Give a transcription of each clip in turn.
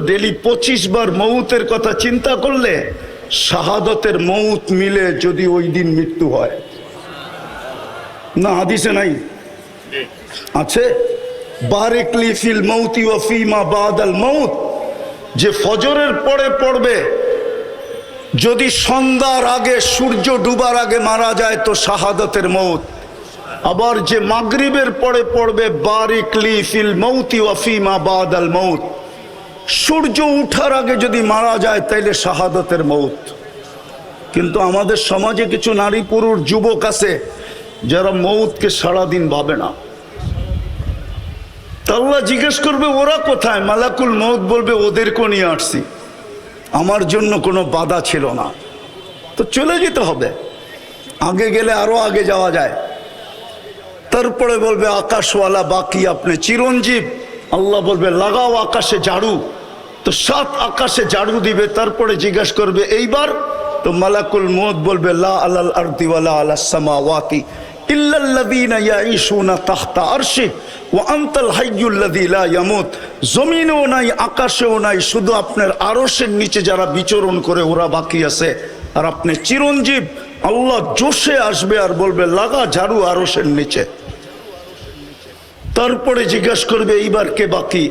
Daily 25 বার মৌতের কথা চিন্তা করলে শাহাদতের মৌত মিলে যদি ওই দিন মৃত্যু হয় না, হাদিসে নাই আছে বারিকলি ফিল মৌতি ওয়া ফিমা বাদাল মৌত, যে ফজরের পরে পড়বে যদি সন্ধ্যার আগে সূর্য ডুবার আগে মারা যায় তো শাহাদতের মৌত। আবার যে মাগরিবের পরে পড়বে বারিকলি ফিল মৌতি ওয়া ফিমা বাদাল মৌত, সূর্য উঠার আগে যদি মারা যায় তাইলে শাহাদতের মৌত। কিন্তু আমাদের সমাজে কিছু নারী পুরুষ যুবক আছে যারা মৌতকে সারাদিন ভাবে না। আল্লাহ জিজ্ঞেস করবে ওরা কোথায়, মালাকুল মৌত বলবে ওদেরকে নিয়ে আসছি, আমার জন্য কোনো বাধা ছিল না। তো চলে যেতে হবে, আগে গেলে আরো আগে যাওয়া যায়। তারপরে বলবে আকাশওয়ালা বাকি আপনি চিরঞ্জীব, আল্লাহ বলবে লাগাও আকাশে ঝাড়ু, তো 7 আকাশে ঝাড়ু দিবে। তারপরে জিজ্ঞাসা করবে এইবার, তো মালাকুল মৌত বলবে লা আলাল আরদি ওয়ালা আলাস সামাওয়াতি ইল্লাল্লাযীনা ইয়াঈশুনা তাহতা আরশি ওয়া আনতাল হাইয়ুল্লাযী লা ইয়ামুত। জমিনেও নাই আকাশেও নাই, শুধু আপনার আরশের নিচে যারা বিচরণ করে ওরা বাকি আছে, আর আপনি চিরঞ্জীব। আল্লাহ জোশে আসবে আর বলবে লাগা ঝাড়ু আরশের নিচে। তারপরে জিজ্ঞাসা করবে এইবার কে বাকি,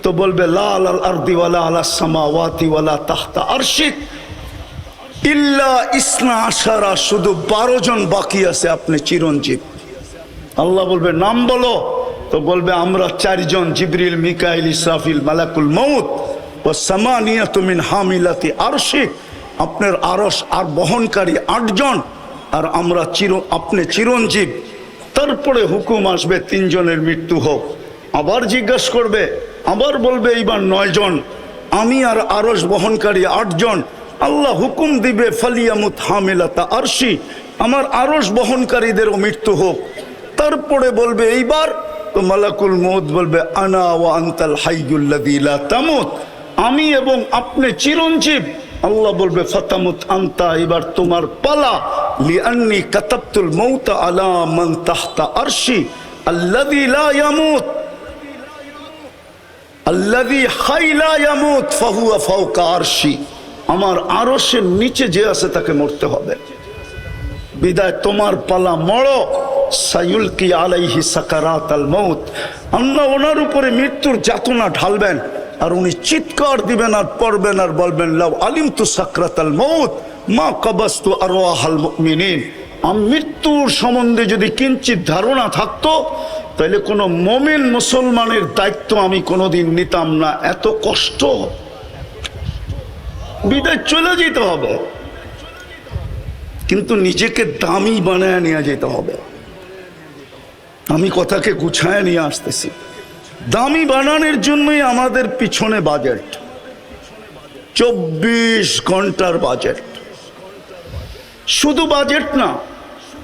তো বলবে লা আলাল আরদি ওয়ালা আলাস সামাওয়াতি ওয়ালা তাহতা আরশি ইল্লা ইসনা আশারা, শুধু 12 জন বাকি আছে, আপনি চিরঞ্জীব। আল্লাহ বলবে নাম বলো, তো বলবে আমরা 4 জন, জিবরিল মিকাইল ইসরাফিল মালাকুল মউত ও সামানিয়াতু মিন হামিলাতি আরশি, আপনার আরশ আর বহনকারী 8 জন, আর আমরা আপনি চিরঞ্জীব। তারপরে হুকুম আসবে 3 জনের মৃত্যু হোক। আবার জিজ্ঞাসা করবে, আবার বলবে এইবার 9 জন, আমি আর আরশ বহনকারী 8 জন। আল্লাহ হুকুম দিবে ফালিয়ামুত হামিলাতা আরশি, আমার আরশ বহনকারীদেরও মৃত্যু হোক। তারপরে বলবে এইবার, তো মালাকুল মউত বলবে আনা ওয়া আনতাল হাইয়ুল্লাযী লা তামুত, আমি এবং আপনি চিরঞ্জীব। আল্লাহ বলবে ফাতামুত আনতা, এবার তোমার পালা। লিআন্নী কাতাবতুল মাউতা আলা মান তাহতা আরশি আল্লাযী লা ইয়ামুত আল্লাযী হাই লা ইয়ামুত ফাহুয়া ফাওকা আরশি, আমার আরশের নিচে যে আছে তাকে মরতে হবে। বিদায় তোমার পালা, মরো। সায়ুলকি আলাইহি সাকারাতাল মউত, আল্লাহ ওনার উপরে মৃত্যুর যাতনা ঢালবেন, আর উনি চিৎকার দিবেন আর পড়বেন আর বলবেন লাউ আলিমতু সাকরাতাল মউত মা কাবাস্তু আরওয়াহাল মুমিনিন, মৃত্যুর সম্বন্ধে যদি কিঞ্চিত ধারণা থাকতো তাহলে কোনো মুমিন মুসলমানের দায়িত্ব আমি কোনোদিন নিতাম না। এত কষ্ট, বিদায় চলে যেতে হবে, কিন্তু নিজেকে দামি বানায় নিয়ে যেতে হবে। আমি কথাকে গুছায় নিয়ে আসতেছি। দামি বানানোর জন্যই আমাদের পিছনে বাজেট, 24 ঘন্টার বাজেট। শুধু বাজেট না,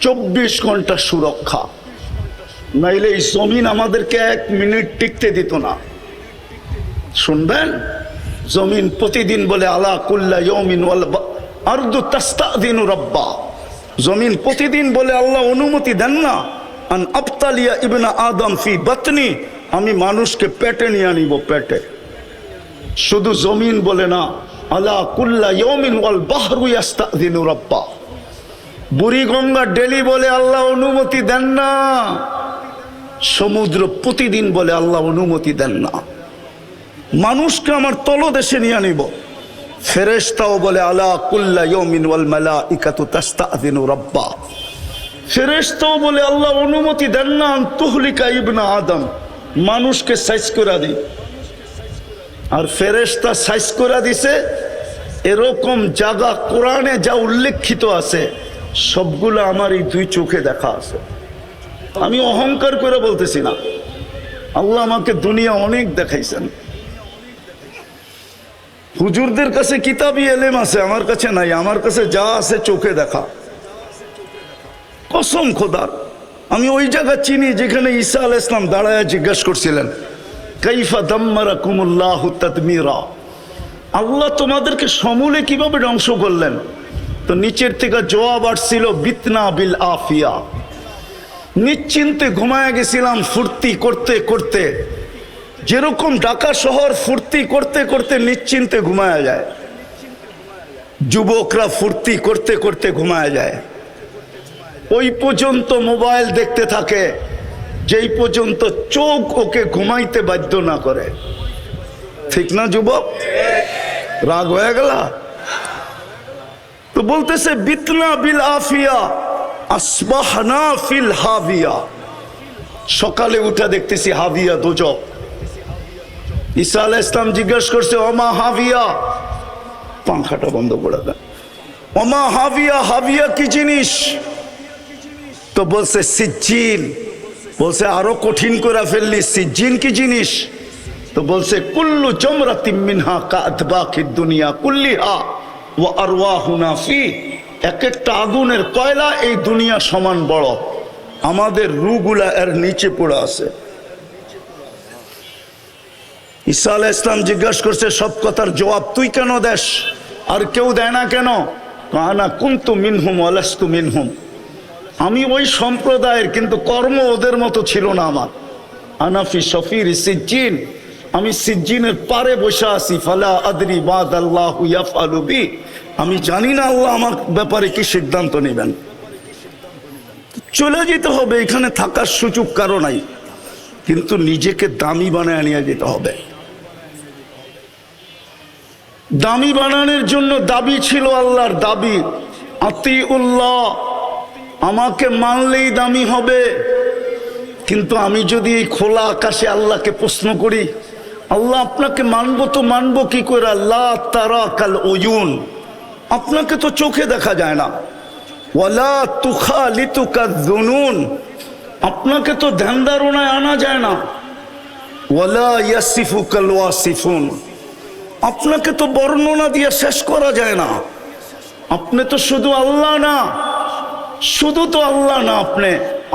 24 ঘন্টা সুরক্ষা, নাইলে এই জমিন আমাদেরকে 1 মিনিট টিকতে দিত না। শুনবেন, জমিন প্রতিদিন বলে আলা কুল্লা ইয়াউমিন ওয়াল আরদু তাস্তাযিনু রাব্বা, জমিন প্রতিদিন বলে আল্লাহ অনুমতি দেন না আন আবতালিয়া ইবনা আদম ফি বাতনি, আমি মানুষকে পেটে নিয়ে আনিব, পেটে। শুধু জমিন বলে না, আলা কুল্লা ইয়াউমিন ওয়াল বাহরু ইস্তাযিনু রাব্বা, বুড়িগঙ্গা ডেলি বলে আল্লাহ অনুমতি দেন না, সমুদ্র প্রতিদিন বলে আল্লাহ অনুমতি দেন না, মানুষকে আমার তলদেশে নিয়ে আনিব। ফেরেশতাও বলে আলা কুল্লা ইয়াউমিন ওয়াল মালাইকাতু তাস্তাযিনু রাব্বা, ফেরেশতাও বলে আল্লাহ অনুমতি দেন না তুহলিকা ইবনা আদম, মানুষকে সাইজ করে দিই। আর ফেরেশতা সাইজ করে দিছে এরকম জায়গা কোরআনে যা উল্লেখিত আছে সবগুলো আমার এই 2 চোখে দেখা আছে। আমি অহংকার করে বলতেছি না, আল্লাহ আমাকে দুনিয়া অনেক দেখাইছেন। হুজুরদের কাছে কিতাবি এলেম আছে, আমার কাছে নাই। আমার কাছে যা আছে চোখে দেখা, কসম খোদার। আমি ওই জায়গা চিনি যেখানে ঈসা আলাইহিস সালাম দাঁড়ায় জিজ্ঞাসা করছিলেন কাইফা দাম্মারাকুমুল্লাহু তাদমিরা, আল্লাহ তোমাদেরকে সমূলে কিভাবে ধ্বংস করলেন? তো নিচের থেকে জবাব আসছিল বিতনা বিল আফিয়া, নিশ্চিন্তে ঘুমায় গেছিলাম ফুর্তি করতে করতে। যেরকম ঢাকা শহর ফুর্তি করতে করতে নিশ্চিন্তে ঘুমায়া যায়, যুবকরা ফুর্তি করতে করতে ঘুমায়া যায়, ওই পর্যন্ত মোবাইল দেখতে থাকে যেই পর্যন্ত চোখ ওকে ঘুমাইতে বাধ্য না করে। ঠিক না যুবক? রাগ হয়ে গেল তো বলতেছে বিতনা বিল আফিয়া আসবাহনা ফিল হাবিয়া। সকালে উঠে দেখতেছি হাবিয়া দোজক। ঈসা আলাইহিস সালাম জিজ্ঞেস করছে ওমা হাবিয়া, পাংখাটা বন্ধ করে দেন, ওমা হাবিয়া, হাবিয়া কি জিনিস? তো বলছে সিজ্জিন। বলছে আরো কঠিন করে ফেললি, সিজ্জিন কি জিনিস? তো বলছে কুল্লু জামরাতিন মিনহা কাআতবাকিদ দুনিয়া কুল্লিহা ওয়া আরওয়াহুনা ফি। এক একটা আগুনের কয়লা এই দুনিয়া সমান বড়, আমাদের রূহগুলা এর নিচে পড়ে আছে। ঈসা আলাইহিস সালাম জিজ্ঞাসা করছে সব কথার জবাব তুই কেন দেস, আর কেউ দেয় না কেন? আনা কুনতু মিনহুম ওয়া লাস্তু মিনহুম। আমি ওই সম্প্রদায়ের, কিন্তু কর্ম ওদের মতো ছিল না আমার। আনাফি শফির সিজ্জিন, আমি সিজ্জিনের পারে বসে আছি। ফালা আদরি বাদাল্লাহু ইয়াফআলু বি, আমি জানি না আল্লাহ আমার ব্যাপারে কি সিদ্ধান্ত নেবেন। চলে যেতে হবে, এখানে থাকার সুযোগ কারো নাই, কিন্তু নিজেকে দামি বানায় নিয়ে যেতে হবে। দামি বানানোর জন্য দাবি ছিল আল্লাহর দাবি, আতিউল্লাহ, আমাকে মানলেই দামি হবে। কিন্তু আমি যদি এই খোলা আকাশে আল্লাহকে প্রশ্ন করি, আল্লাহ আপনাকে মানবো তো মানবো কি করে? আল্লাহ তারা কাল ওয়ুন, আপনাকে তো চোখে দেখা যায় না। ওয়ালা তুখালিতুকা যুনুন, আপনাকে তো ধ্যান ধারণায় আনা যায় না। ওয়ালা ইয়াসিফুকাল ওয়াসিফুন, আপনাকে তো বর্ণনা দিয়ে শেষ করা যায় না। আপনি তো শুধু আল্লাহ না, শুধু তো আল্লাহ না,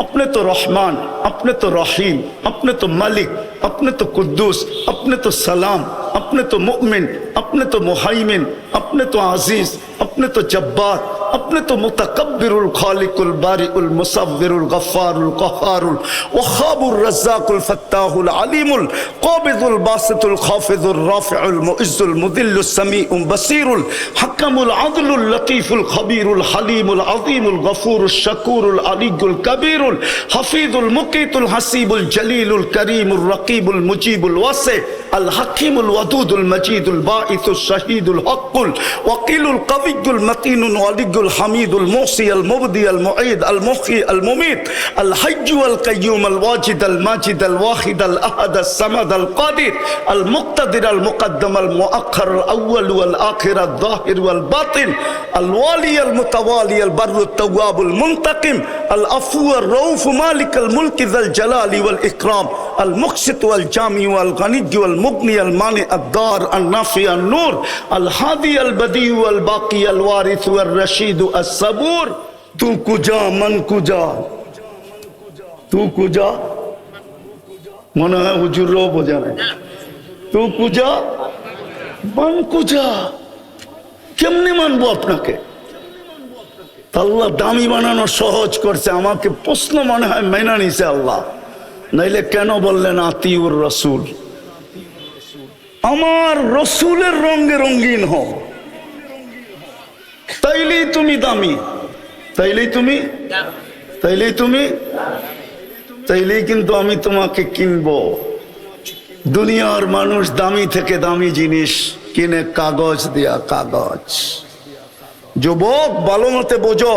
আপনি তো রহমান, আপনি তো রহিম, আপনি তো মালিক, আপনি তো কুদ্দুস, আপনি তো সালাম, আপনি তো মুমিন, আপনি তো মুহাইমিন, আপনি তো আজিজ, আপনি তো জব্বার, আপনি তো মুতাকাব্বিরুল খালিকুল বারিউল মুসাব্বিরুল গফফারুল কহ্হারুল ওয়াহাবুর রাজ্জাকুল ফাত্তাহুল আলিমুল কাবিদুল বাসিতুল খাফিজুর রাফিউল মুইজ্জুল মুদিল্লুস সামিউল বাসিরুল হাকামুল আদলুল লতীফুল খবীরুল হালিমুল আযীমুল গফুরুশ শাকুরুল আলিয়ুল কবীরুল হাফিজুল মুকিতুল হাসিবুল জলিলুল করিমুর রকিবুল মুজিবুল ওয়াসি আল হাকিমুল ওয়াদুদুল মজিদুল বাঈসুশ শাহীদুল হকুল ওয়াকিলুল কবিয়ুল মতিনুল ওয়ালিয়ুল হামিদুল মুহসি আল মুবদি আল মুঈদ আল মুহয়ি আল মুমীত আল হাইয়্যু আল কাইয়্যুম আল ওয়াজিদ আল মাজিদ আল ওয়াহিদ আল আহাদ আস সামাদ আল কাদির আল মুক্তাদির আল মুকদ্দম আল মুআখ্খার আল আউয়াল ওয়াল আখির আল যাহির ওয়াল বাতিন আল ওয়ালি আল মুতাওয়ালি আল বাররু আত তাওয়াবুল মুনতাকিম আল আফু আর রউফ মালিক আল মুলক যাল জালালি ওয়াল ইকরাম আল মুকসিত ওয়াল জামি ওয়াল গনি ওয়াল মুগনি আল মানি আদ দার আল নাফি আল নূর আল হাদি আল বদি ওয়াল বাকি আল ওয়ারিস ওয়াল রশিদ আস সাবুর। তু কুজা মন কুজা, তু কুজা, মনে হয় হুজুরও বোঝা নাই। তু কুজা মন কুজা, কেমনে মানবো আপনাকে? আল্লাহ দামি বানানো সহজ করছে, আমাকে প্রশ্ন মনে হয় মেনা নিছে আল্লাহ। নাইলে কেন বললেন আতিউর রসুল? আমার রসুলের রঙে রঙিন হও, তাইলেই তুমি দামি, তাইলেই তুমি, তাইলেই তুমি, তাইলেই কিন্তু আমি তোমাকে কিনবো। দুনিয়ার মানুষ দামি থেকে দামি জিনিস কিনে কাগজ দিয়া, কাগজ। যুবক ভালো মতে বোঝো,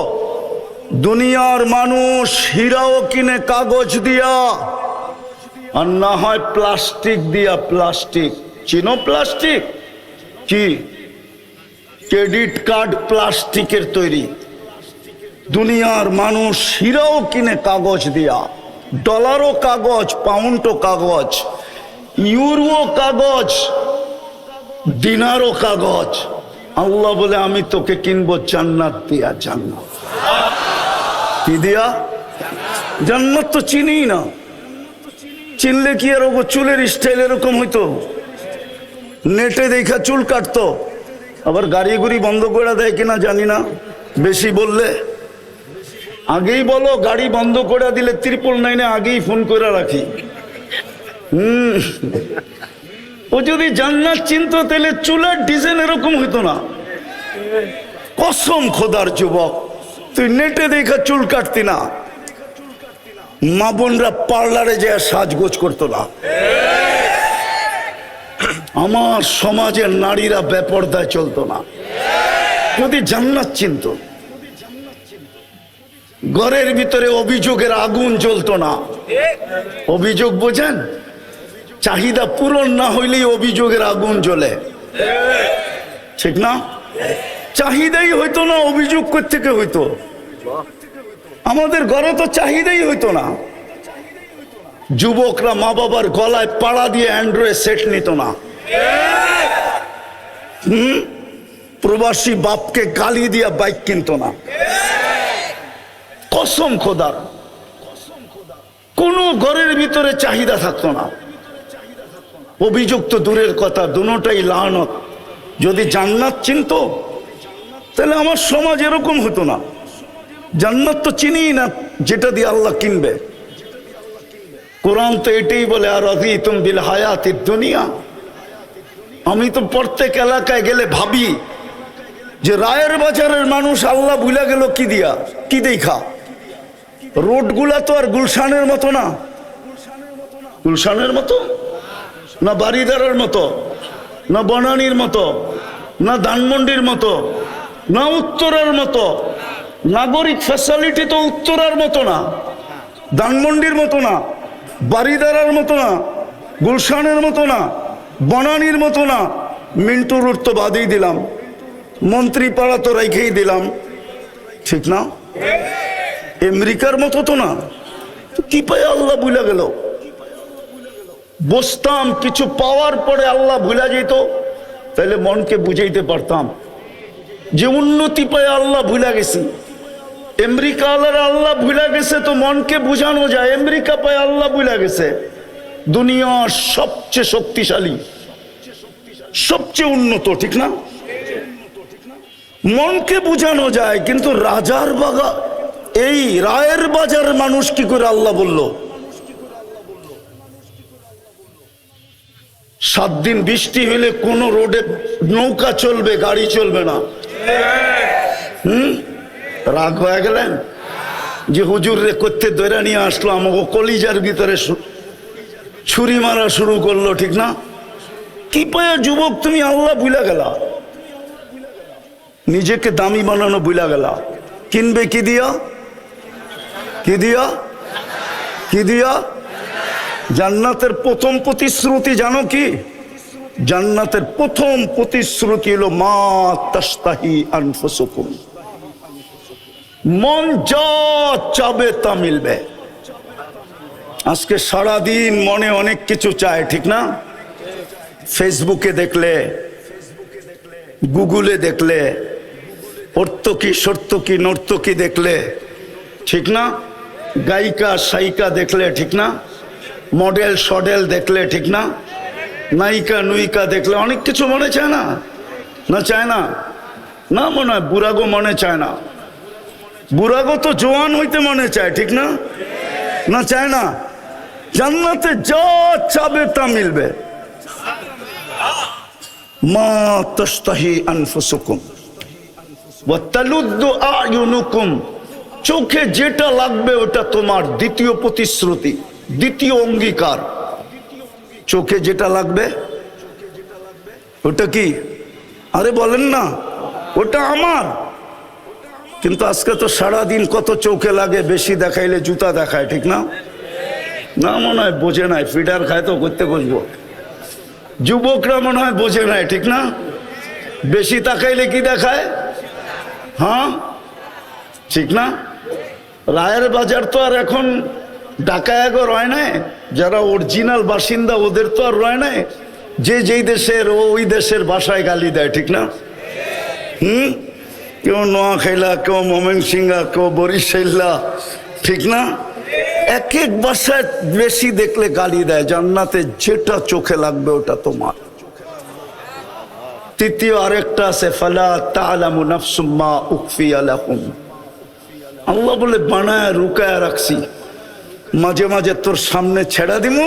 দুনিয়ার মানুষ হীরাও কিনে কাগজ দিয়া, আর না হয় প্লাস্টিক দিয়া। প্লাস্টিক চিনো? প্লাস্টিক কি? ক্রেডিট কার্ড প্লাস্টিকের তৈরি। দুনিয়ার মানুষ হীরাও কিনে কাগজ দিয়া, ডলারও কাগজ, পাউন্ডও কাগজ, ইউরো কাগজ, দিনারও কাগজ। আল্লাহ বলে আমি তোকে কিনবো জান্নাত দিয়া। জান্নাত কি দিয়া? জান্নাত তো চিনি না, চিনলে কি আর ওগো চুলের স্টাইল এরকম হইতো? নেটে দেখা চুল কাটতো, আবার গাড়ি গুড়ি বন্ধ করে দেয় কিনা জানি না। বেশি বললে আগেই বলো, গাড়ি বন্ধ করে দিলে 999 আগেই ফোন করে রাখি। ও যদি জান্নাত চিনত তাহলে চুলার ডিজাইন এরকম হইতো না। কসম খোদার যুবক, তুই নেটে দেখা চুল কাটতি না, মা বোনরা পার্লারে যে সাজগোজ করতো না। আমার সমাজের নারীরা বেপরদায় চলতো না যদি জান্নাত চিনত। ঘরের ভিতরে অভিযোগের আগুন জ্বলতো না। অভিযোগ বোঝেন, চাহিদা পূরণ না হইলেই অভিযোগের আগুন জ্বলে, ঠিক না? চাহিদাই হইতো না, অভিযোগ কোত্থেকে হইতো? আমাদের ঘরে তো চাহিদাই হইতো না। যুবকরা মা বাবার গলায় পাড়া দিয়ে অ্যান্ড্রয়েড সেট নিত না। প্রবাসী বাপকে গালি দিয়া বাইক কিনতো না। কসম খোদার, কোন ঘরের ভিতরে চাহিদা থাকতো না। অভিযোগ তো দূরের কথা, দুটোটাই লানত। যদি জান্নাত চিনত তাহলে আমার সমাজ এরকম হতো না। জান্নাত তো চিনি না, যেটা দিয়ে আল্লাহ কিনবে। কোরআন তো এটাই বলে, আর রাদিতুম বিল হায়াতিদ দুনিয়া। আমি তো প্রত্যেক এলাকায় গেলে ভাবি যে রায়ের বাজারের মানুষ আল্লাহ ভুলে গেল কি দিয়া, কি দেখা? রোডগুলা তো আর গুলশানের মতো না। গুলশানের মতো না, বাড়িদারের মতো না, বনানীর মতো না, ধানমন্ডির মতো না, উত্তরার মতো। নাগরিক ফ্যাসিলিটি তো উত্তরার মতো না, ধানমন্ডির মতো না, বাড়িদারার মতো না, গুলশানের মতো না, বনানীর মতো না। মিন্টু রোড তো বাদেই দিলাম, মন্ত্রী পাড়া তো রেখেই দিলাম, ঠিক না? আমেরিকার মতো তো না। কি পায় আল্লাহ ভুলে গেল? বসতাম, কিছু পাওয়ার পরে আল্লাহ ভুলা যেত, তাহলে মনকে বুঝাইতে পারতাম যে উন্নতি পায় আল্লাহ ভুলা গেছি। আমেরিকা আল্লাহ ভুলা গেছে তো মনকে বুঝানো যায়, আমেরিকা পায় আল্লাহ ভুলা গেছে। দুনিয়ার সবচেয়ে শক্তিশালী, সবচেয়ে উন্নত, ঠিক না? মনকে বুঝানো যায়, কিন্তু রাজার বাগা এই রায়ের বাজার মানুষ কি করে আল্লাহ বলল? 7 দিন বৃষ্টি হলে কোন রোডে নৌকা চলবে, গাড়ি চলবে না। রাগ হয়ে গেলেন যে হুজুর রে করতে দৈরা নিয়ে আসলো, আমাকে কলিজার ভিতরে ছুরি মারা শুরু করলো, ঠিক না? কি পায় যুবক তুমি আল্লাহ ভুলা গেলা, নিজেকে দামি বানানো ভুলা গেলা। কিনবে কি দিয়া? কি দিয়া? কি দিয়া? জান্নাতের প্রথম প্রতিশ্রুতি জানো কি? জান্নাতের প্রথম প্রতিশ্রুতি হলো মা তাশতাহি আনফুসুকুম। মন যা চাবে তা মিলবে। আজকে সারাদিন মনে অনেক কিছু চায়, ঠিক না? ফেসবুকে দেখলে, গুগলে দেখলে, অর্থকি সর্তকি নর্তকি দেখলে, ঠিক না? গায়িকা সায়িকা দেখলে, ঠিক না? মডেল সডেল দেখলে, ঠিক না? নায়িকা নুইকা দেখলে অনেক কিছু মনে চায় না? না চায় না? না মনে হয় বুড়াগো মনে চায় না? বুড়াগো তো জোয়ান হইতে মনে চায়, ঠিক না? না চায় না? জান্নাতে যা চাবে তা মিলবে। মা তাশতাহি আনফুসুকুম ওয়া তালুদ্দু আ'য়ুনুকুম। চোখে যেটা লাগবে ওটা তোমার। দ্বিতীয় প্রতিশ্রুতি, দ্বিতীয় অঙ্গীকার। চোখে যেটা লাগবে ওটা কি? আরে বলেন না, ওটা আমার। কিন্তু আজকে তো সারাদিন কত চোখে লাগে, বেশি দেখাইলে জুতা দেখায়, ঠিক না? না মনে হয় বোঝে নাই, ফিডার খায় তো করতে বসবো। যুবকরা মনে হয় বোঝে নাই, ঠিক না? বেশি তাকাইলে কি দেখায়? হ্যাঁ, ঠিক না? রায়ের বাজার তো আর এখন ডাকায়াগো রয় নাই, যারা অরিজিনাল বাসিন্দা ওদের তো আর রয় নাই। যে যেই দেশের ওই দেশের ভাষায় গালি দেয়, ঠিক না? কেউ নোয়াখাইলা, কেউ ময়মনসিংহা, কেউ বরিশাইলা, ঠিক না? এক এক ভাষায় বেশি দেখলে গালি দেয়। জান্নাতে যেটা চোখে লাগবে ওটা তোমার। তৃতীয় আরেকটা আছে, ফালা তা'লামু নাফসুম মা উখফিয়া লাহুম। আল্লাহ বলে বানায় রুকায় রাখছি, মাঝে মাঝে তোর সামনে ছেড়া দিমু,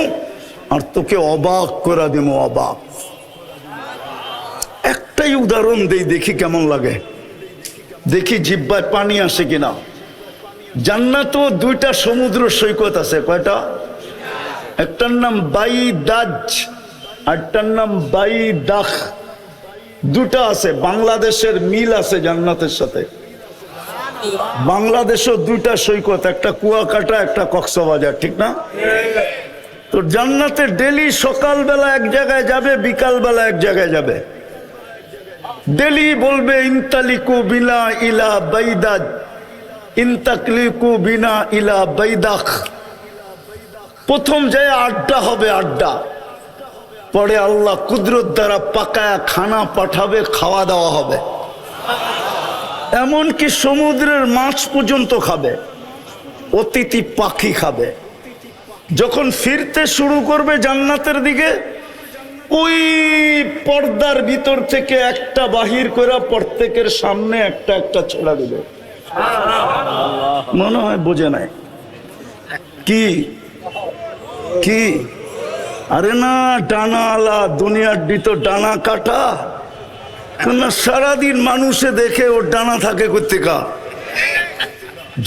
আর তোকে অবাক করে দেব, অবাক। একটাই উদাহরণ দেই, দেখি কেমন লাগে, দেখি জিহ্বায় পানি আসে কিনা। জান্নাত দুইটা সমুদ্র সৈকত আছে। কয়টা? একটার নাম বাইদাজ, আরটার নাম বাইদাখ। দুটা আছে। বাংলাদেশের মিল আছে জান্নাতের সাথে। বাংলাদেশও দুইটা সৈকত, একটা কুয়াকাটা, একটা কক্সবাজার, ঠিক না? তো জান্নাতে ডেলি সকালবেলা এক জায়গায় যাবে, বিকালবেলা এক জায়গায় যাবে। ডেলি বলবে ইনতালিকু বিনা ইলা বাইদাজ, ইনতাকলিকু বিনা ইলা বাইদাখ। প্রথম যায় আড্ডা হবে, আড্ডা। পরে আল্লাহ কুদরত দ্বারা পাকায়া খানা পাঠাবে, খাওয়া দাওয়া হবে। এমনকি সমুদ্রের মাছ পর্যন্ত খাবে, অতিথি পাখি খাবে। যখন ফিরতে শুরু করবে জান্নাতের দিকে, ওই পর্দার ভিতর থেকে একটা বাহির করে প্রত্যেকের সামনে একটা একটা ছেড়া দিবে। মনে হয় বোঝে নাই কি কি? আরে না, ডানা আলা, দুনিয়ার তো ডানা কাটা। না, সারাদিন মানুষে দেখে ওর ডানা থাকে কোথেকা?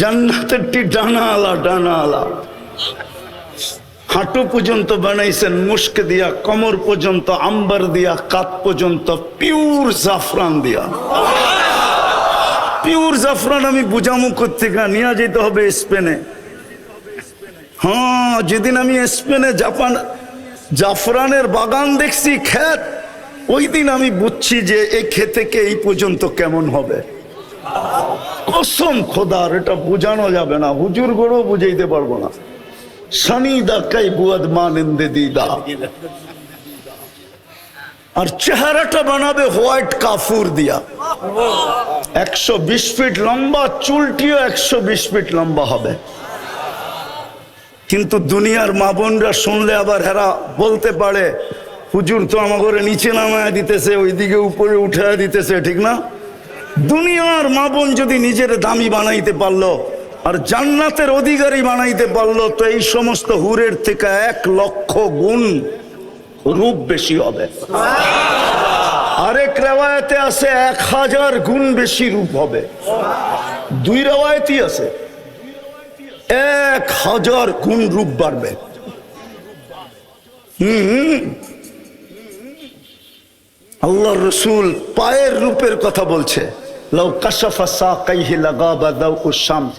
জান্নাতের ডানা আলা, ডানা আলা। হাঁটু পর্যন্ত বানাইছেন মুস্ক দিয়া, কমর পর্যন্ত আম্বার দিয়া, কাত পর্যন্ত পিওর জাফরান দিয়া। পিওর জাফরান আমি বুঝামু কোথেকা? নিয়ে যেতে হবে স্পেনে। হ্যাঁ, যেদিন আমি স্পেনে জাফরানের বাগান দেখছি, ক্ষেত, ওই দিন আমি বুঝছি যে এই ক্ষেত থেকে এই পর্যন্ত কেমন হবে। কসম খোদার, এটা বোঝানো যাবে না, হুজুর গড়ও বুঝাইতে পারবো না। সানিদা কাই বুয়াদ মানেন্দে দিদা। আর চেহারাটা বানাবে হোয়াইট কাফুর দিয়া। 120 ফিট লম্বা, চুলটিও 120 ফিট লম্বা হবে। কিন্তু দুনিয়ার মা বোনরা শুনলে আবার হেরা বলতে পারে, হুজুর তো আমাকে নিচে নামায় দিতেছে, ওইদিকে উপরে উঠায় দিতেছে, ঠিক না? দুনিয়ার মা বোন যদি নিজের দামি বানাইতে পারলো আর জান্নাতের অধিকারী বানাইতে পারলো, তো এই সমস্ত হুরের থেকে 1 লক্ষ গুণ রূপ বেশি হবে। আরেক রেওয়ায়েতে আছে 1000 গুণ বেশি রূপ হবে। 2 রেওয়ায়েতই আছে, 1000 গুণ রূপ বাড়বে। আল্লাহর রাসূল পায়ের রূপের কথা বলছে। লাউ কাশাফা সাকাইহি লাগাবা দাউস শামস।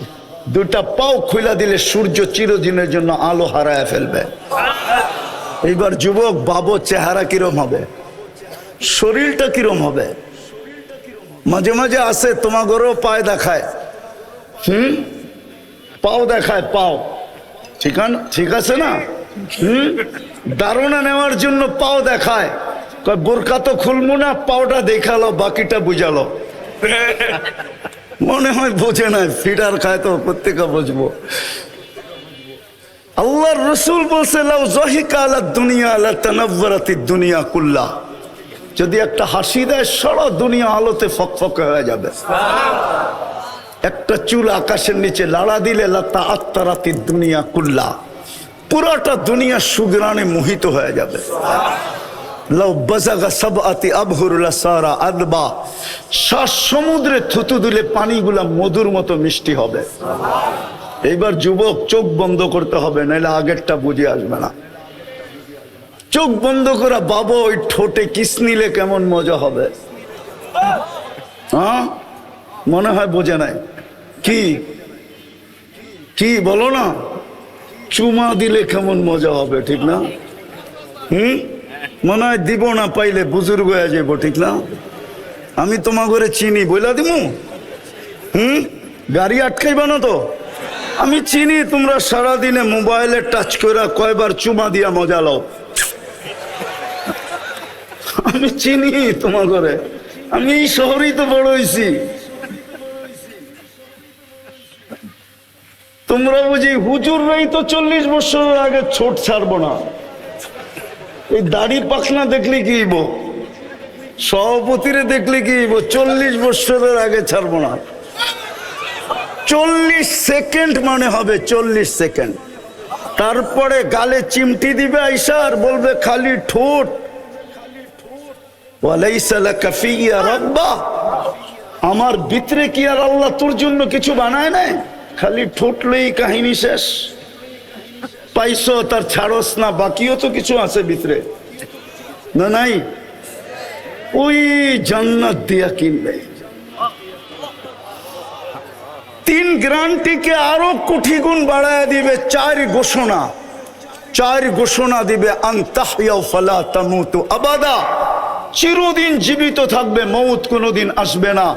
দুটা পাও খুলে দিলে সূর্য চিরদিনের জন্য আলো হারায় ফেলবে। এইবার যুবক বাবু, চেহারা কিরম হবে, শরীরটা কিরম হবে? মাঝে মাঝে আসে তোমাগরও পায়ে দেখায়, পাও দেখায়, পাও ঠিক আছে না? ধারণা নেওয়ার জন্য পাও দেখায়। বোরকা তো খুলবো না, পাওটা দেখালো, বাকিটা বুঝালো। মনে হয় বোঝে না, ফিডার খায় তো প্রত্যেকে বুঝবো। আল্লাহর রাসূল বলছে, লাউ যাহিকা আলা দুনিয়া লা তানাওয়ারাতিদ দুনিয়া কুল্লা। যদি একটা হাসি দেয়, সারা দুনিয়া আলোতে ফকফকে হয়ে যাবে। একটা চুল আকাশের নিচে লাড়া দিলে লা তাআত্তারাতিদ দুনিয়া কুল্লা, পুরোটা দুনিয়া সুগ্রানে মোহিত হয়ে যাবে। লাউ বাযাগা সাবআতি আবহুর লাসারা আদবা। 7 সমুদ্রে থুতু দিলে পানিগুলা মধুর মতো মিষ্টি হবে। এইবার যুবক চোখ বন্ধ করতে হবে, নাহলে আগেরটা বুঝে আসবে না। চোখ বন্ধ করা বাবা, ওই ঠোঁটে কিস নিলে কেমন মজা হবে। হ্যাঁ, মনে হয় বোঝে নাই কি কি বলো না? চুমা দিলে কেমন মজা হবে, ঠিক না? মনে হয় দিব না, পাইলে বুজুর্গ হয়ে যাবো, ঠিক না? আমি তোমার ঘরে চিনি, বইলা দিমু। গাড়ি আটকাইবা না তো? আমি চিনি তোমরা সারাদিনে মোবাইলে টাচ করে কয়বার চুমা দিয়া মজা লও। আমি চিনি তোমার ঘরে, আমি এই শহরেই তো বড় হয়েছি। তোমরা বুঝি হুজুররাই তো 40 বছরের আগে ছোট ছাড়বো না। এই দাড়ি পাখনা দেখলে কি হইব, সভাপতিরে দেখলে কি হইব, 40 বছরের আগে ছাড়বো না। 40 সেকেন্ড মানে হবে 40 সেকেন্ড। তারপরে গালে চিমটি দিবে আইসা আর বলবে খালি ঠোঁট, ওয়ালাইসা লাকা ফিয়া রাব্বা, আমার ভিতরে কি আর আল্লাহ তোর জন্য কিছু বানায় নাই? খালি ঠোঁট লই কাহিনী শেষ। পাইছো তার ছাড়স না, বাকিও তো কিছু আছে ভিতরে, না নাই? ওই জান্নাত দিয়া কিনবে। 3 গ্যারান্টিকে আরো কোটি গুণ বাড়ায় দিবে। 4 ঘোষণা দিবে, আনতাহইয়া ফালা তামুতু আবাদা, চিরদিন জীবিত থাকবে, মউত কোনোদিন আসবে না।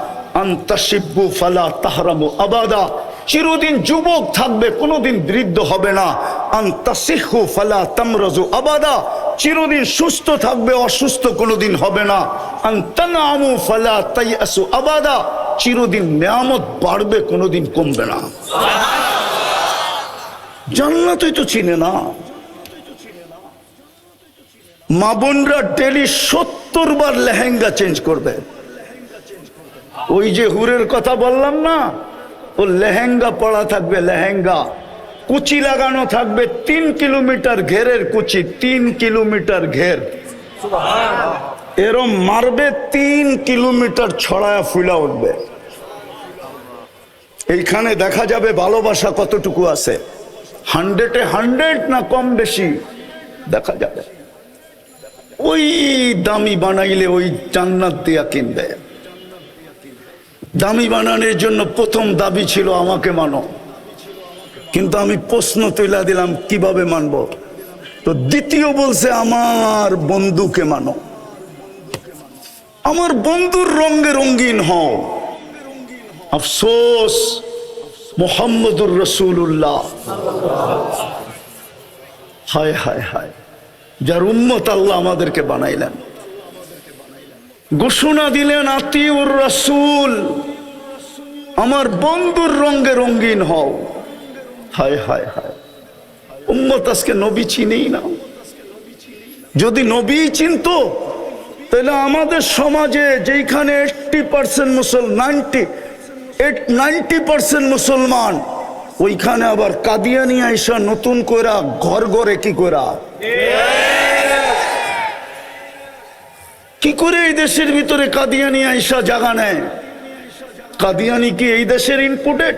আনতাশিব্বু ফালা তাহরামু আবাদা, চিরদিন যুবক থাকবে, কোনোদিন বৃদ্ধ হবে না। আনতাসিহু ফালা তামরাজু আবাদা, চিরদিন সুস্থ থাকবে, অসুস্থ কোনোদিন হবে না। আনতানামু ফালা তাইয়াসু আবাদা, চিরদিন নিয়ামত বাড়বে, কোনোদিন কমবে না। জান্নাতই তো চিনে না। মা বোনরা ডেলি 70 বার লেহেঙ্গা চেঞ্জ করবে। ওই যে হুরের কথা বললাম না, ও লেহেঙ্গা পড়া থাকবে, লেহেঙ্গা কুচি লাগানো থাকবে, 3 কিলোমিটার ঘেরের কুচি, 3 কিলোমিটার ঘের, এরম মারবে 3 কিলোমিটার ছড়ায়া ফুলা উঠবে। এইখানে দেখা যাবে ভালোবাসা কতটুকু আছে, 100-এ 100 না কম বেশি দেখা যাবে। ওই দামি বানাইলে ওই জান্নাত দিয়া কিনবে। দামি বানানোর জন্য প্রথম দাবি ছিল আমাকে মানো, কিন্তু আমি প্রশ্ন তুলে দিলাম কিভাবে মানব? তো দ্বিতীয় বলছে আমার বন্ধুকে মানো, আমার বন্ধুর রঙে রঙিন হও। আফসোস, মুহাম্মদুর রাসূলুল্লাহ, হায় হায় হায়, যার উম্মত আল্লাহ আমাদেরকে বানাইলেন। ঘোষণা দিলেন আতিউর রাসূল, আমার বন্ধুর রঙে রঙিন হও। হায় হায় হায়, উম্মত আজকে নবী চিনেই না। যদি নবী চিনতো তাহলে আমাদের সমাজে যেখানে 80% মুসলমান, 90% মুসলমান, ওইখানে আবার কাদিয়ানি আইসা নতুন কইরা ঘর ঘরে কি কইরা, কি করে এই দেশের ভিতরে কাদিয়ানি আইসা জায়গা নেয়? কাদিয়ানি কি এই দেশের ইম্পোর্টেড?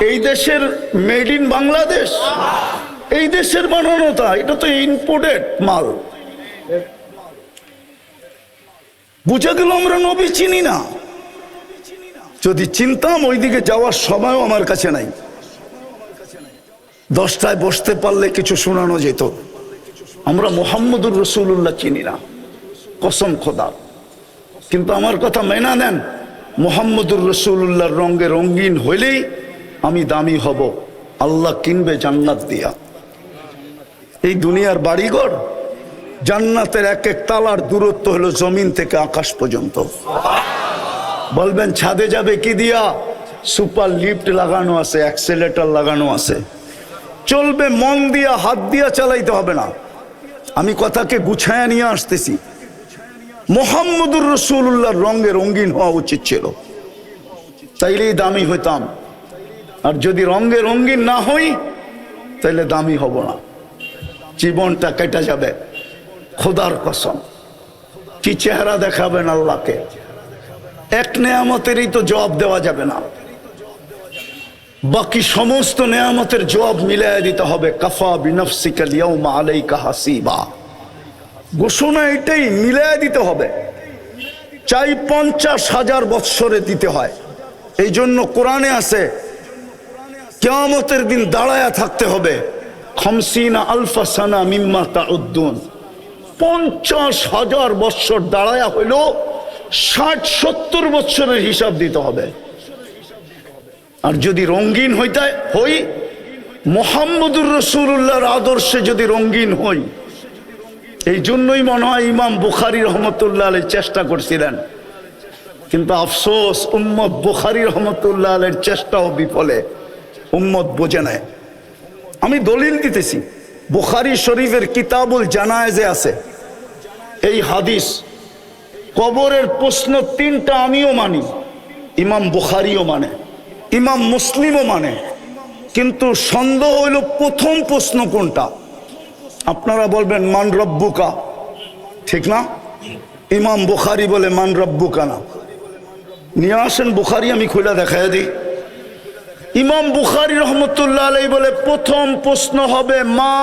এই দেশের মেড ইন বাংলাদেশ? এই দেশের বানানো? তা এটা তো ইম্পোর্টেড মাল। বুঝা গেল আমরা নবী চিনি না। যদি চিনতাম ওইদিকে যাওয়ার সময়ও আমার কাছে নাই। 10টায় বসতে পারলে কিছু শোনানো যেত। আমরা মুহাম্মদুর রাসূলুল্লাহ চিনি না, কসম খোদা। কিন্তু আমার কথা মেনা নেন, মুহাম্মদুর রাসূলুল্লাহর রঙে রঙিন হইলেই আমি দামি হব। আল্লাহ কিনবে জান্নাত দিয়া। এই দুনিয়ার বাড়িঘর, জান্নাতের এক এক তালার দূরত্ব হলো জমিন থেকে আকাশ পর্যন্ত। বলবেন ছাদে যাবে কি দিয়া? সুপার লিফট লাগানো আছে, অ্যাক্সেলেটর লাগানো আছে, চলবে। মন দিয়া, হাত দিয়া চালাইতে হবে না। আমি কথাকে গুছায়া নিয়ে আসতেছি। মুহাম্মদুর রাসূলুল্লাহর রঙে রঙিন হওয়া উচিত ছিল, তাইলেই দামি হইতাম। আর যদি রঙে রঙিন না হই তাইলে দামি হব না, জীবনটা কেটে যাবে। খোদার কসম, কি চেহারা দেখাবেন আল্লাহকে? এক নেয়ামতেরই তো জবাব দেওয়া যাবে না, বাকি সমস্ত নেয়ামতের জবাব মিলাইয়া দিতে হবে। কাফা বিনফসিকা আল-ইয়াওমা আলাইকা হাসিবা, ঘোষণা এটাই, মিলাইয়া দিতে হবে। চাই 50,000 বৎসরে দিতে হয়। এই জন্য কোরআনে আছে কিয়ামতের দিন দাঁড়ায়া থাকতে হবে। 50 আলফা সানা মিম্মা তাউদ্দুন, 50,000 বৎসর দাঁড়ায়া হইল 60-70 বৎসরের হিসাব দিতে হবে। আর যদি রঙিন হই, মুহাম্মদুর রাসূলুল্লাহর আদর্শে যদি রঙিন হই, এই জন্যই মনে হয় ইমাম বুখারী রহমতুল্লাহ আলাইহি চেষ্টা করছিলেন। কিন্তু আফসোস, উম্মত বুখারী রহমতুল্লাহ আলাইহির চেষ্টাও বিফলে। উম্মত বোঝে নাই। আমি দলিল দিতেছি, বুখারী শরীফের কিতাবুল জানায়েজে আছে এই হাদিস। কবরের প্রশ্ন 3টা আমিও মানি, ইমাম বুখারীও মানে, ইমাম মুসলিমও মানে। কিন্তু সন্দেহ হইল প্রথম প্রশ্ন কোনটা। আপনারা বলবেন মান রব্বুকা, ঠিক না? ইমাম বুখারী বলে মান রব্বুকা না। নিয়ে আসেন বুখারী, আমি খুলে দেখায় দিই। ইমাম বুখারী রহমতুল্লাহ আলাইহি বলে প্রথম প্রশ্ন হবে মা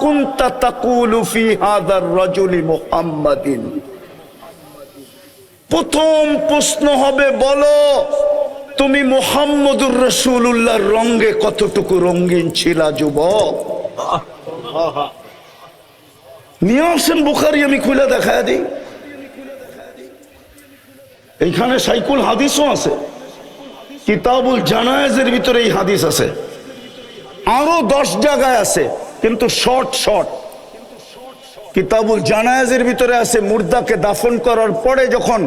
কুনতা তাকুলু ফি হাদার রাজুলি মুহাম্মাদিন। প্রথম প্রশ্ন হবে বলো তুমি মুহাম্মদুর রাসূলুল্লাহর রঙে কতটুকু রঙিন ছিলা যুবক। নিয়ে আসেন বুখারী, আমি খুলে দেখায় দিই। এইখানে সাইকুল হাদিসও আছে, কিতাবুল জানায়েজের ভিতরে এই হাদিস আছে, আরো 10 জায়গায় আছে, কিন্তু শর্ট শর্ট। কিতাবুল জানায়েজের ভিতরে আছে মুর্দাকে দাফন করার পরে যখন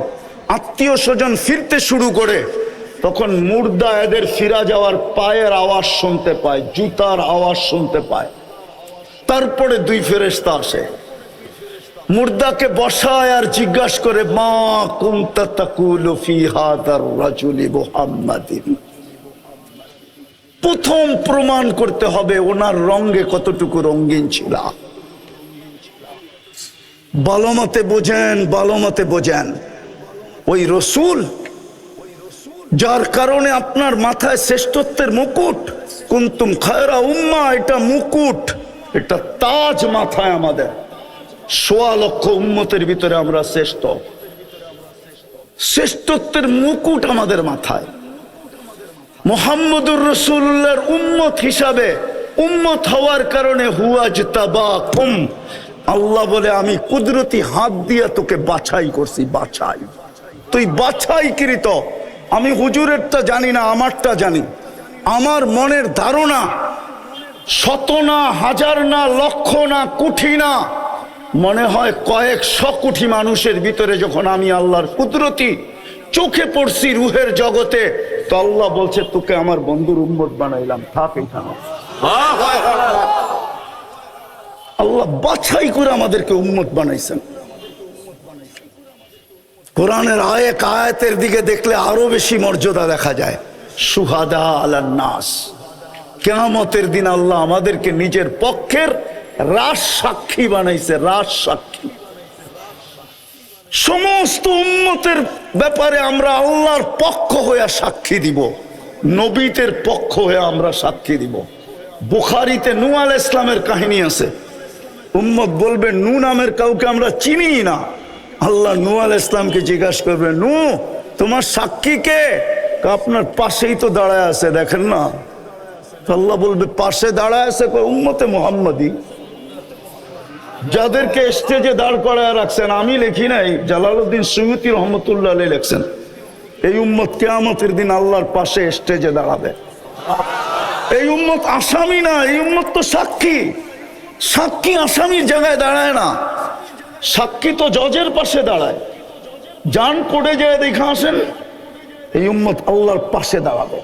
আত্মীয় স্বজন ফিরতে শুরু করে তখন মুর্দা এদের ফিরা যাওয়ার পায়ের আওয়াজ শুনতে পায়, জুতার আওয়াজ শুনতে পায়। তারপরে 2 ফেরেশতা আসে, মুর্দাকে বসায় আর জিজ্ঞাসা করে মা কুনতা তাকুলু ফি হাদার রাজুলি মুহাম্মাদিন। প্রথম প্রমাণ করতে হবে ওনার রঙে কতটুকু রঙিন ছিল। ভালো মতে বোঝেন, ভালো মতে বোঝেন। ওই রসুল যার কারণে আপনার মাথায় শ্রেষ্ঠত্বের মুকুট, কুনতুম খায়রা উম্মাহ, এটা মুকুট, এটা তাজ মাথায় আমাদের। 1.25 লক্ষ উম্মতের ভিতরে আমরা শ্রেষ্ঠ, শ্রেষ্ঠত্বের মুকুট আমাদের মাথায়। মুহাম্মদুর রাসূলুল্লাহর উম্মত হিসাবে, উম্মত হওয়ার কারণে হুয়াজতাবাকুম, আল্লাহ বলে আমি কুদরতি হাত দিয়ে তোকে বাছাই করছি, বাছাই। তুই বাছাইকৃত। আমি হুজুরেরটা জানি না, আমারটা জানি। আমার মনের ধারণা 100 না, 1000 না, লক্ষ না, কোটি না, মনে হয় কয়েকশো কোটি মানুষের ভিতরে যখন আমি আল্লাহর কুদরতি চোখে পড়ছি রুহের জগতে, তো আল্লাহ বলছে তোকে আমার বন্ধুর উম্মত বানাইলাম, থাক এখানে। আল্লাহ বাছাই করে আমাদেরকে উম্মত বানাইছেন। কোরআনের আয়াতের দিকে দেখলে আরো বেশি মর্যাদা দেখা যায়। শুহাদা আলান নাস, কিয়ামতের দিন আল্লাহ আমাদেরকে নিজের পক্ষের রাজ সাক্ষী বানাইছে, রাজ সাক্ষী। সমস্ত উম্মতের ব্যাপারে আমরা আল্লাহর পক্ষ হয়ে সাক্ষী দিব, নবীদের পক্ষ হয়ে আমরা সাক্ষী দিব। বুখারীতে নূহ আলাইহিস সালামের কাহিনী আছে। উম্মত বলবে নূহ নামের কাউকে আমরা চিনি না। আল্লাহ নূহ আলাইহিস সালামকে জিজ্ঞাসা করবে, নূহ তোমার সাক্ষী কে? আপনার পাশেই তো দাঁড়ায় আছে, দেখেন না। আল্লাহ বলবে পাশে দাঁড়ায় আছে উম্মতে মুহাম্মাদি, যাদেরকে স্টেজে দাঁড় করায় রাখছেন। আমি লিখি নাই, জালালউদ্দিন সুয়ুতী রহমতুল্লাহ আলাইহি লিখছেন এই উম্মত কিয়ামতের দিন আল্লাহর পাশে স্টেজে দাঁড়াবে। এই উম্মত আসামি না, এই উম্মত তো সাক্ষী। সাক্ষী আসামির জায়গায় দাঁড়ায় না, সাক্ষী তো জজের পাশে দাঁড়ায়। জান কোর্টে যায় দেখা আসেন, এই উম্মত আল্লাহর পাশে দাঁড়াবে।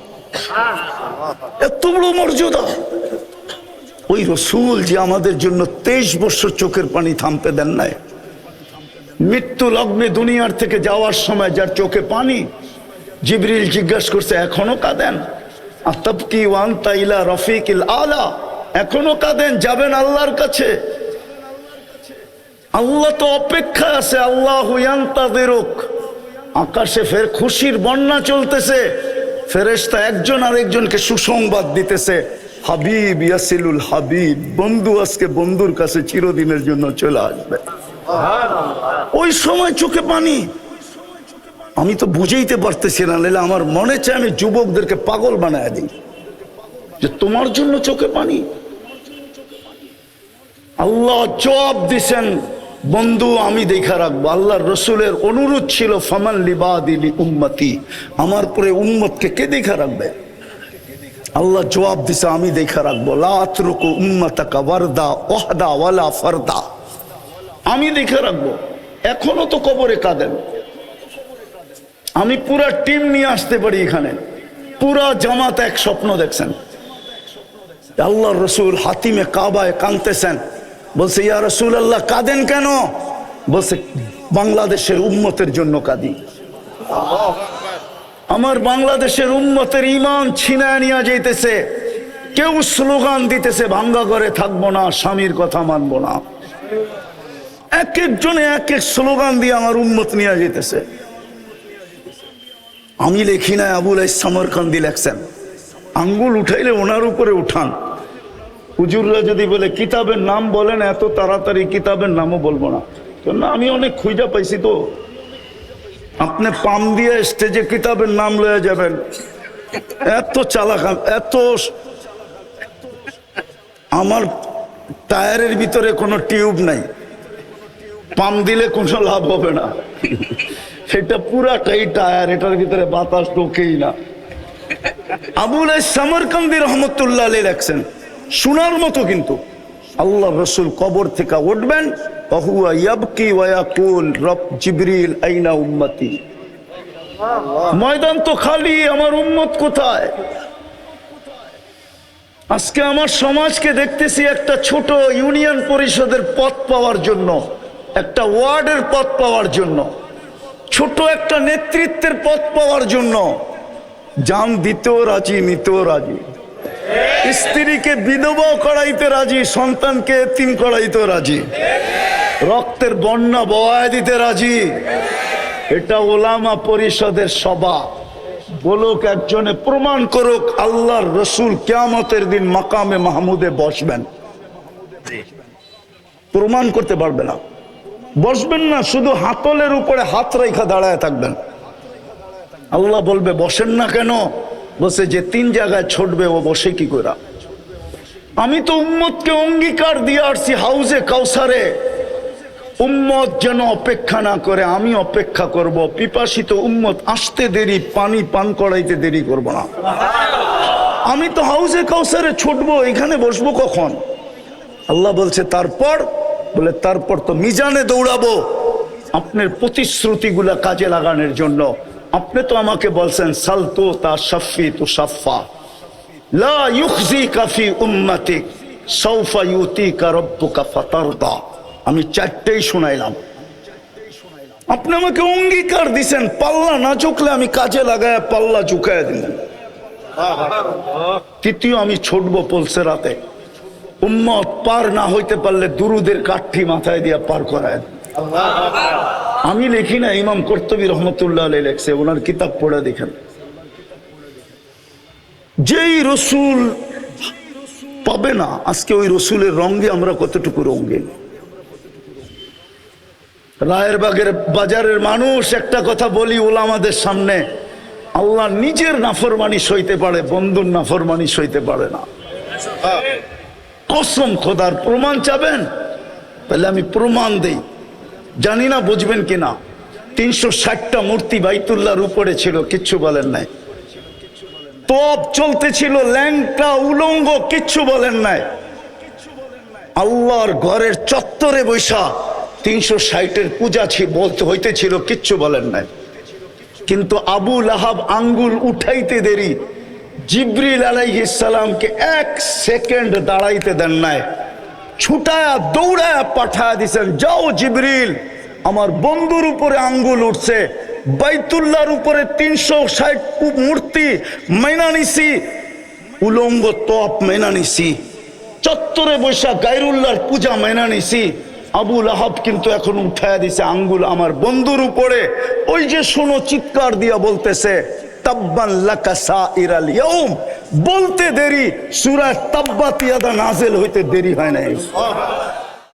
এত বড় মর্যাদা। ওই রসুল যে আমাদের জন্য 23 বছর চোখের পানি থামতে দেন নাই, মৃত্যু লগ্নে দুনিয়ার থেকে যাওয়ার সময় যার চোখে পানি, জিবরিল জিজ্ঞাসা করছে এখনো কাঁদেন? আতাবকি ওয়া আনতা ইলা রফিকিল আলা, এখনো কাঁদেন? যাবেন আল্লাহর কাছে। আল্লাহ তো অপেক্ষা আছে, আল্লাহু ইয়ান্তাযিরুক। আকাশে ফের খুশির বন্যা চলতেছে, ফেরেশতা একজন আরেকজনকে সুসংবাদ দিতেছে, হাবিব ইয়াসিলুল হাবিব, বন্ধু আজকে বন্ধুর কাছে চিরদিনের জন্য চলে আসবে। ওই সময় চোখে পানি। আমি তো বুঝাইতে পারতেছি না, নাহলে আমার মনে চায় আমি যুবকদেরকে পাগল বানায় দিই যে তোমার জন্য চোখে পানি। আল্লাহ জবাব দিছেন, বন্ধু আমি দেখা রাখবো। আল্লাহর রসুলের অনুরোধ ছিল ফামান লিবাদি লি উম্মতি, আমার পরে উম্মতকে কে দেখা রাখবে? আল্লাহ জবাব দিছে আমি দেখা রাখবো। লা আতরুকু উম্মাতাকা ওয়ারদা ওয়াহদা ওয়ালা ফারদা, আমি দেখা রাখবো। এখনো তো কবরে কাঁদেন। আমি পুরা টিম নিয়ে আসতে পারি এখানে, পুরা জামাত এক স্বপ্ন দেখছেন। আল্লাহর রসুল হাতিমে কাবায় কাঁদতেছেন, বলছে ইয়া রাসূলুল্লাহ কাঁদেন কেন? বলছে বাংলাদেশের উম্মতের জন্য কাঁদি। আমার বাংলাদেশের উম্মতের ঈমান ছিনায় নিয়ে যাইতেছে, কেউ স্লোগান দিতেছে ভাঙ্গা করে থাকবো না, স্বামীর কথা মানবো না। এক একজনে এক এক স্লোগান দিয়ে আমার উম্মত নিয়ে যেতেছে। আমি লেখি না, আবুল সামরকান্দি লেখছেন। আঙ্গুল উঠাইলে ওনার উপরে উঠান। হুজুররা যদি বলে কিতাবের নাম বলেন, এত তাড়াতাড়ি কিতাবের নামও বলবো না, না আমি অনেক খুঁজা পাইছি। তো আপনি পাম দিয়ে স্টেজে কিতাবের নাম লয়ে যাবেন, এত চালাক, এত। আমার টায়ারের ভিতরে কোনো টিউব নাই, পাম দিলে কোনো লাভ হবে না, সেটা পুরাটাই টায়ার, এটার ভিতরে বাতাস ঢোকেই না। আবুল সামরকান্দি রহমতুল্লাহ আলাইহি লেখছেন, শোনার মতো। কিন্তু আল্লাহ রসুল কবর থেকে উঠবেন, ওহুয়া ইয়াবকি ওয়া ইয়াকুল রব জিবরিল আইনা উম্মতি। ময়দান তো খালি, আমার উম্মত কোথায়? আজকে আমার সমাজকে দেখতেছি একটা ছোট ইউনিয়ন পরিষদের পদ পাওয়ার জন্য, একটা ওয়ার্ডের পদ পাওয়ার জন্য, ছোট একটা নেতৃত্বের পদ পাওয়ার জন্য জান দিতেও রাজি, নিতেও রাজি। স্ত্রীকে বিধবা করাইতে রাজি, সন্তানকে এতিম করাইতে রাজি, রক্তের বন্যা বওয়ায় দিতে রাজি। এটা ওলামা পরিষদের সভা। বলুক একজনে, প্রমাণ করুক আল্লাহর রসুল কিয়ামতের দিন মাকামে মাহমুদে বসবেন। প্রমাণ করতে পারবে না, বসবেন না, শুধু হাতলের উপরে হাত রেখা দাঁড়ায় থাকবেন। আল্লাহ বলবে বসেন না কেন? বসে যে 3 জায়গায় ছুটবে ও বসে কি করে? আমি তো উম্মতকে অঙ্গীকার দিয়ে আসছি হাউজে কাউসারে, উম্মত যেন অপেক্ষা না করে, আমি অপেক্ষা করব। পিপাসিত উম্মত আসতে দেরি, পানি পান করাইতে দেরি করব না। আমি তো হাউজে কাউসারে ছুটবো, এখানে বসবো কখন? আল্লাহ বলছে তারপর, বলে তারপর তো মিজানে দৌড়াবো আপনার প্রতিশ্রুতিগুলা কাজে লাগানোর জন্য। আপনি তো আমাকে বলছেন সালতু তা শাফি তু শাফা লা ইউখজিকা ফি উম্মতিক সাউফা ইউতিকা রাব্বুকা ফাতারদা। আমি 4টেই শুনাইলাম। আপনি আমাকে অঙ্গীকার দিছেন, পাল্লা না ঝুঁকলে আমি কাজে লাগায় পাল্লা ঝুঁকায় দিলেন। তৃতীয়, আমি ছুটবো পলসে রাতে, উম্মত পার না হইতে পারলে দুরুদের কাঠি মাথায় দিয়ে পার করায়। আমি লিখি না, ইমাম কর্তুবী রহমতুল্লাহ আলাইহি লেখছে, ওনার কিতাব পড়ে দেখেন। যেই রসুল পাবে না আজকে, ওই রসুলের রঙে আমরা কতটুকু রঙিন। রায়েরবাগের বাজারের মানুষ, একটা কথা বলি ওলামাদের সামনে, আল্লাহ নিজের নাফরমানি সইতে পারে, বন্ধুর নাফরমানি সইতে পারে না। কসম খোদার। প্রমাণ চাবেন? তাহলে আমি প্রমাণ দেই, জানি না বুঝবেন কিনা। 360টা মূর্তি বাইতুল্লাহর উপরে ছিল, কিচ্ছু বলেন নাই। তপ চলতেছিল, ল্যাংটা উলঙ্গ, কিচ্ছু বলেন নাই। আল্লাহর ঘরের চত্বরে বৈশা 360-এর পূজা বলতে হইতেছিল, কিচ্ছু বলেন নাই। কিন্তু আবু লাহাব আঙ্গুল উঠাইতে দেরি, জিবরিল আলাইহিস সালামকে 1 সেকেন্ড দাঁড়াইতে দেন নাই, ছুটায়া দৌড়ায়া পাঠায়া দিছেন, যাও জিবরিল, আমার বন্ধুর উপরে আঙ্গুল উঠছে, বাইতুল্লাহর উপরে 360 মূর্তি মাইনা নিছি, উলঙ্গ তপ মাইনা নিছি, চত্বরে বৈশা গায়রুল্লাহর পূজা মাইনা নিছি। আবু লাহাব কিন্তু এখন উঠায়া দিছে আঙ্গুল আমার বন্ধুর উপরে। ওই যে শোনো, চিৎকার দিয়া বলতেছে তাব্বান লাকা সাইরাল ইয়াউম, বলতে দেরি, সূরা তাব্বাত ইয়াদা নাযিল হইতে দেরি হয় নাই।